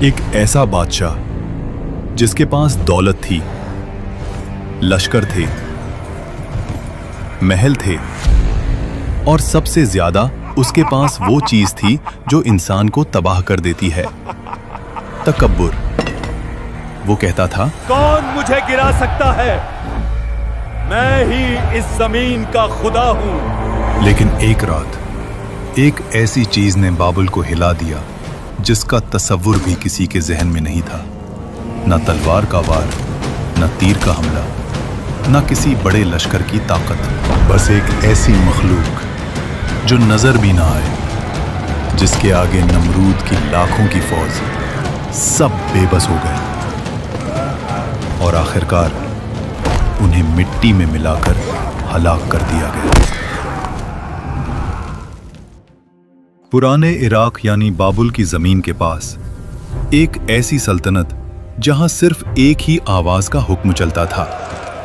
एक ऐसा बादशाह जिसके पास दौलत थी, लश्कर थे, महल थे और सबसे ज्यादा उसके पास वो चीज थी जो इंसान को तबाह कर देती है, तकब्बुर। वो कहता था, कौन मुझे गिरा सकता है? मैं ही इस जमीन का खुदा हूं। लेकिन एक रात एक ऐसी चीज ने बाबुल को हिला दिया जिसका तसव्वुर भी किसी के जहन में नहीं था। न तलवार का वार, न तीर का हमला, न किसी बड़े लश्कर की ताकत, बस एक ऐसी मखलूक जो नजर भी ना आए, जिसके आगे नमरूद की लाखों की फौज सब बेबस हो गए और आखिरकार उन्हें मिट्टी में मिलाकर हलाक कर दिया गया। पुराने इराक यानी बाबुल की जमीन के पास एक ऐसी सल्तनत जहां सिर्फ एक ही आवाज का हुक्म चलता था,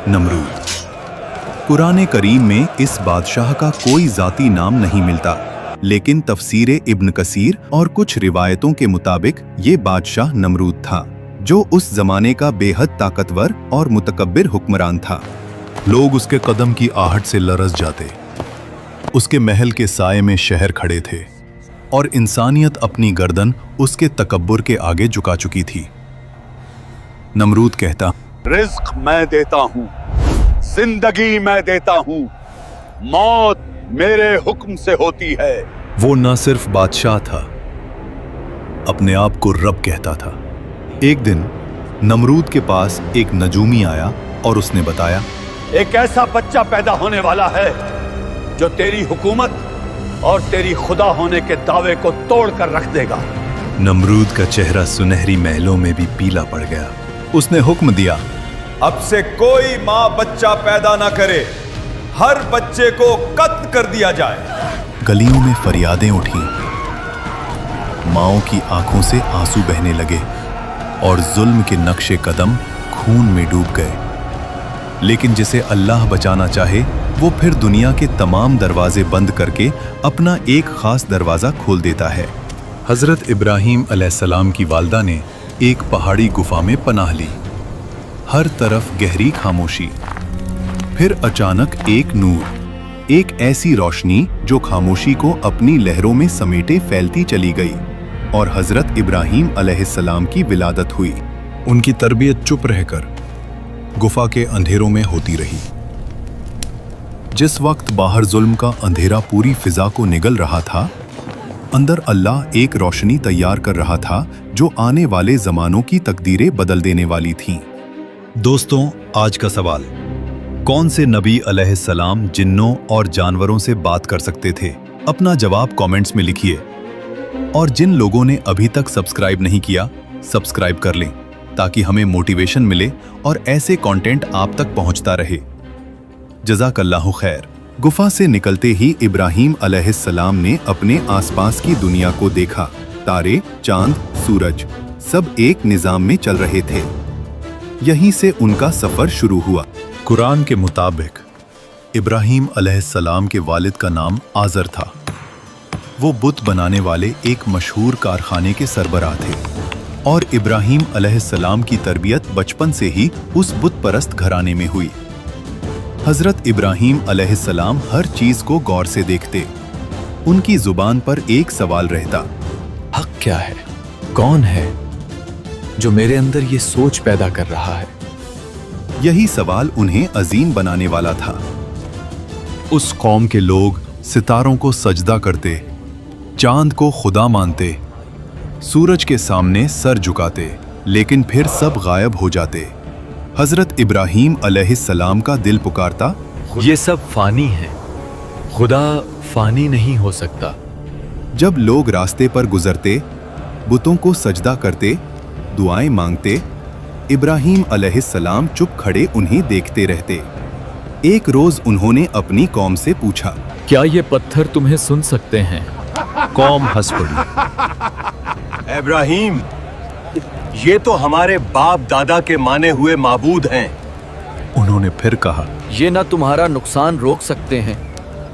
नमरूद। कुरान करीम में इस बादशाह का कोई जाती नाम नहीं मिलता, लेकिन तफसीर इब्न कसीर और कुछ रिवायतों के मुताबिक ये बादशाह नमरूद था, जो उस जमाने का बेहद ताकतवर और मुतकब्बिर हुक्मरान था। लोग उसके कदम की आहट से लरज़ जाते। उसके महल के साए में शहर खड़े थे और इंसानियत अपनी गर्दन उसके तकब्बुर के आगे झुका चुकी थी। नमरूद कहता, रिज्क मैं देता हूं, जिंदगी मैं देता हूं, मौत मेरे हुक्म से होती है। वो न सिर्फ बादशाह था, अपने आप को रब कहता था। एक दिन नमरूद के पास एक नजूमी आया और उसने बताया, एक ऐसा बच्चा पैदा होने वाला है जो तेरी हुकूमत और तेरी खुदा होने के दावे को तोड़ कर रख देगा। नमरूद का चेहरा सुनहरी महलों में भी पीला पड़ गया। उसने हुक्म दिया, अब से कोई माँ बच्चा पैदा ना करे, हर बच्चे को कत्ल कर दिया जाए। गलियों में फरियादें उठी, माओं की आंखों से आंसू बहने लगे और जुल्म के नक्शे कदम खून में डूब गए। लेकिन जिसे अल्लाह बचाना चाहे वो फिर दुनिया के तमाम दरवाजे बंद करके अपना एक खास दरवाजा खोल देता है। हजरत इब्राहीम अलैहिस्सलाम की वालदा ने एक पहाड़ी गुफा में पनाह ली। हर तरफ गहरी खामोशी, फिर अचानक एक नूर, एक ऐसी रोशनी जो खामोशी को अपनी लहरों में समेटे फैलती चली गई और हजरत इब्राहीम अलैहिस्सलाम की विलादत हुई। उनकी तरबियत चुप रहकर गुफा के अंधेरों में होती रही। जिस वक्त बाहर जुल्म का अंधेरा पूरी फिजा को निगल रहा था, अंदर अल्लाह एक रोशनी तैयार कर रहा था जो आने वाले जमानों की तकदीरें बदल देने वाली थीं। दोस्तों, आज का सवाल, कौन से नबी अलैहिस्सलाम जिन्नों और जानवरों से बात कर सकते थे? अपना जवाब कमेंट्स में लिखिए और जिन लोगों ने अभी तक सब्सक्राइब नहीं किया, सब्सक्राइब कर लें ताकि हमें मोटिवेशन मिले और ऐसे कंटेंट आप तक पहुंचता रहे। जज़ाकल्लाहु खैर। गुफा से निकलते ही इब्राहीम अलैहिस्सलाम ने अपने आसपास की दुनिया को देखा। तारे, चांद, सूरज सब एक निजाम में चल रहे थे। यहीं से उनका सफर शुरू हुआ। कुरान के मुताबिक इब्राहीम अलैहिस्सलाम के वालिद का नाम आज़र था। वो बुत बनाने वाले एक मशहूर कारखाने के सरबराह थे और इब्राहीम अलैहिस्सलाम की तरबियत बचपन से ही उस बुत परस्त घराने में हुई। हजरत इब्राहीम अलैहिस्सलाम हर चीज को गौर से देखते। उनकी जुबान पर एक सवाल रहता, हक क्या है? कौन है जो मेरे अंदर ये सोच पैदा कर रहा है? यही सवाल उन्हें अजीम बनाने वाला था। उस कौम के लोग सितारों को सजदा करते, चांद को खुदा मानते, सूरज के सामने सर झुकाते, लेकिन फिर सब गायब हो जाते। हजरत इब्राहीम अलैहिस्सलाम का दिल पुकारता, ये सब फानी है, खुदा फानी नहीं हो सकता। जब लोग रास्ते पर गुजरते, बुतों को सजदा करते, दुआएं मांगते, इब्राहीम अलैहिस्सलाम चुप खड़े उन्हें देखते रहते। एक रोज उन्होंने अपनी कौम से पूछा, क्या ये पत्थर तुम्हें सुन सकते हैं? कौम हंस पड़ी। इब्राहीम, ये तो हमारे बाप दादा के माने हुए माबूद हैं। उन्होंने फिर कहा, ये ना तुम्हारा नुकसान रोक सकते हैं,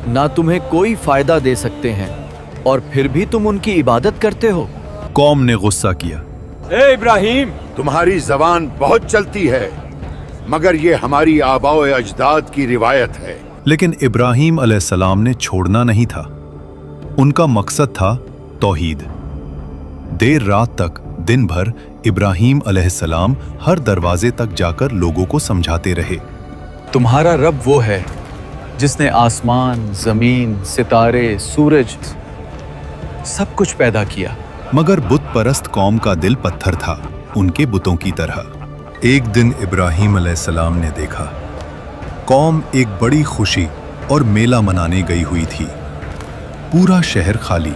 ना तुम्हें कोई फायदा दे सकते हैं, और फिर भी तुम उनकी इबादत करते हो। कौम ने गुस्सा किया ए इब्राहिम, तुम्हारी जबान बहुत चलती है, मगर ये हमारी आबाओ अजदाद की रिवायत है। लेकिन इब्राहिम अलैहिस्सलाम ने छोड़ना नहीं था। उनका मकसद था तौहीद। देर रात तक दिन भर इब्राहिम अलैहिस्सलाम हर दरवाजे तक जाकर लोगों को समझाते रहे। तुम्हारा रब वो है जिसने आसमान, जमीन, सितारे, सूरज सब कुछ पैदा किया। मगर बुत परस्त कौम का दिल पत्थर था, उनके बुतों की तरह। एक दिन इब्राहिम अलैहिस्सलाम ने देखा कौम एक बड़ी खुशी और मेला मनाने गई हुई थी। पूरा शहर खाली।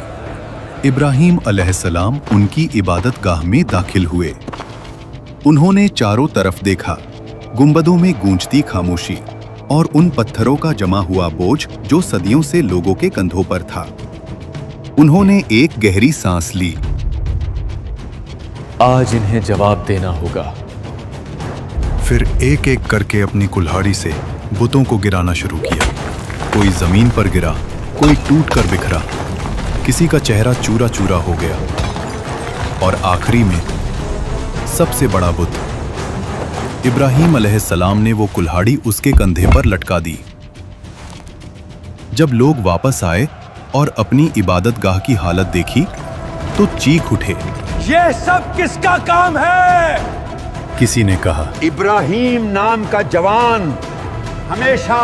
इब्राहिम अलैहिस्सलाम उनकी इबादत गाह में दाखिल हुए। उन्होंने चारों तरफ देखा, गुंबदों में गूंजती खामोशी और उन पत्थरों का जमा हुआ बोझ जो सदियों से लोगों के कंधों पर था। उन्होंने एक गहरी सांस ली। आज इन्हें जवाब देना होगा। फिर एक एक करके अपनी कुल्हाड़ी से बुतों को गिराना शुरू किया। कोई जमीन पर गिरा, कोई टूट कर बिखरा, किसी का चेहरा चूरा चूरा हो गया और आखिरी में सबसे बड़ा बुत इब्राहिम अलैहिस्सलाम ने वो कुल्हाड़ी उसके कंधे पर लटका दी। जब लोग वापस आए और अपनी इबादत गाह की हालत देखी तो चीख उठे, ये सब किसका काम है? किसी ने कहा, इब्राहिम नाम का जवान हमेशा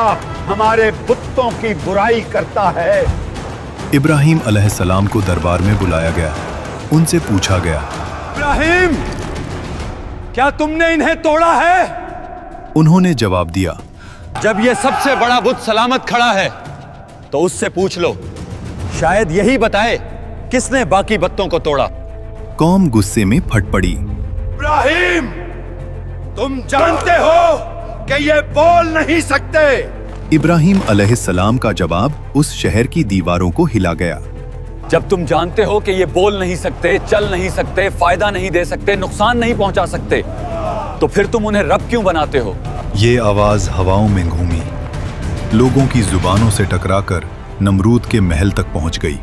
हमारे बुतों की बुराई करता है। इब्राहिम अलैहिस्सलाम को दरबार में बुलाया गया। उनसे पूछा गया, इब्राहिम, क्या तुमने इन्हें तोड़ा है? उन्होंने जवाब दिया, जब ये सबसे बड़ा बुत सलामत खड़ा है तो उससे पूछ लो, शायद यही बताए किसने बाकी बुतों को तोड़ा। कौम गुस्से में फट पड़ी। इब्राहिम, तुम जानते हो कि ये बोल नहीं सकते। इब्राहिम अलैहिस्सलाम का जवाब उस शहर की दीवारों को हिला गया। जब तुम जानते हो कि ये बोल नहीं सकते, चल नहीं सकते, फायदा नहीं दे सकते, नुकसान नहीं पहुंचा सकते, तो फिर तुम उन्हें रब क्यों बनाते हो? ये आवाज हवाओं में घूमी, लोगों की जुबानों से टकराकर नमरूद के महल तक पहुंच गई।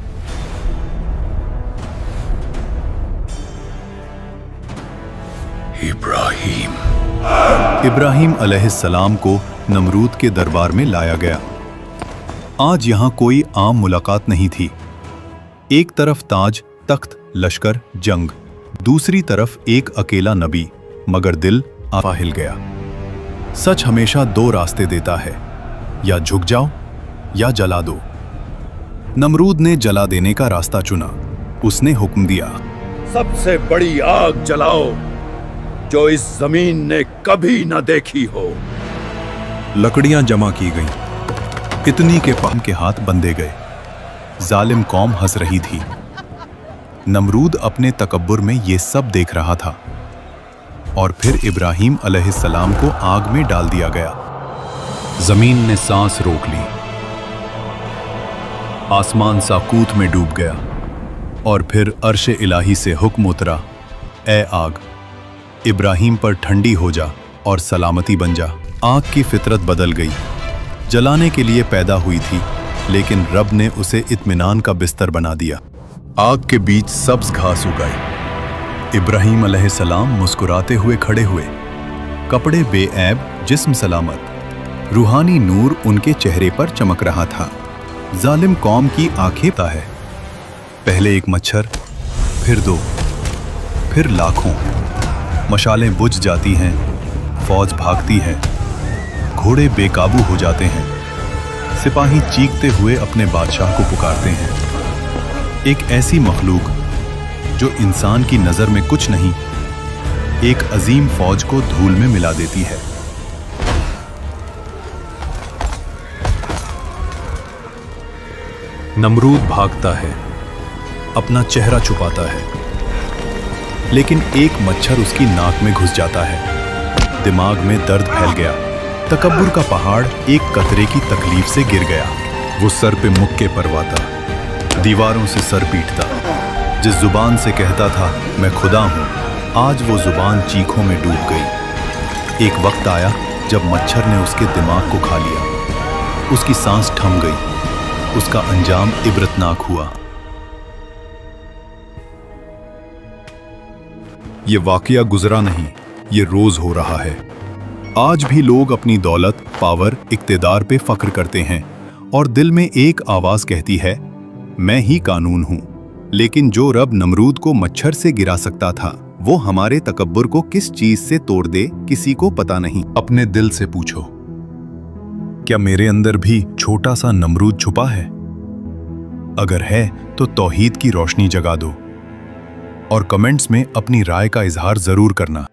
इब्राहिम अलैहिस्सलाम को नमरूद के दरबार में लाया गया। आज यहां कोई आम मुलाकात नहीं थी। एक तरफ ताज, तख्त, लश्कर, जंग, दूसरी तरफ एक अकेला नबी, मगर दिल आपा हिल गया। सच हमेशा दो रास्ते देता है, या झुक जाओ या जला दो। नमरूद ने जला देने का रास्ता चुना। उसने हुक्म दिया, सबसे बड़ी आग जलाओ जो इस जमीन ने कभी न देखी हो। लकड़ियां जमा की गईं। इतनी के पाम के हाथ बंधे गए। जालिम कौम हंस रही थी। नमरूद अपने तकब्बुर में ये सब देख रहा था। और फिर इब्राहिम अलैहिस्सलाम को आग में डाल दिया गया। जमीन ने सांस रोक ली। आसमान साकूत में डूब गया। और फिर अर्श इलाही से हुक्म उतरा, ए आग, इब्राहिम पर ठंडी हो जा और सलामती बन जा। आग की फितरत बदल गई। जलाने के लिए पैदा हुई थी, लेकिन रब ने उसे इत्मीनान का बिस्तर बना दिया। आग के बीच सब्ज घास उगाई। इब्राहिम अलैहिस्सलाम मुस्कुराते हुए खड़े हुए, कपड़े बेऐब, जिस्म सलामत। रूहानी नूर उनके चेहरे पर चमक रहा था। जालिम कौम की आंखें ता है। पहले एक मच्छर, फिर दो, फिर लाखों। मशालें बुझ जाती हैं, फौज भागती है, घोड़े बेकाबू हो जाते हैं, सिपाही चीखते हुए अपने बादशाह को पुकारते हैं। एक ऐसी मखलूक जो इंसान की नजर में कुछ नहीं, एक अजीम फौज को धूल में मिला देती है। नमरूद भागता है, अपना चेहरा छुपाता है, लेकिन एक मच्छर उसकी नाक में घुस जाता है। दिमाग में दर्द फैल गया। तकब्बुर का पहाड़ एक कतरे की तकलीफ से गिर गया। वो सर पे मुक्के परवाता, दीवारों से सर पीटता। जिस जुबान से कहता था मैं खुदा हूं, आज वो जुबान चीखों में डूब गई। एक वक्त आया जब मच्छर ने उसके दिमाग को खा लिया। उसकी सांस थम गई। उसका अंजाम इबरतनाक हुआ। ये वाकया गुजरा नहीं, ये रोज हो रहा है। आज भी लोग अपनी दौलत, पावर, इक्तिदार पे फख्र करते हैं और दिल में एक आवाज कहती है, मैं ही कानून हूं। लेकिन जो रब नमरूद को मच्छर से गिरा सकता था, वो हमारे तकब्बुर को किस चीज से तोड़ दे, किसी को पता नहीं। अपने दिल से पूछो, क्या मेरे अंदर भी छोटा सा नमरूद छुपा है? अगर है तो तौहीद की रोशनी जगा दो और कमेंट्स में अपनी राय का इजहार जरूर करना।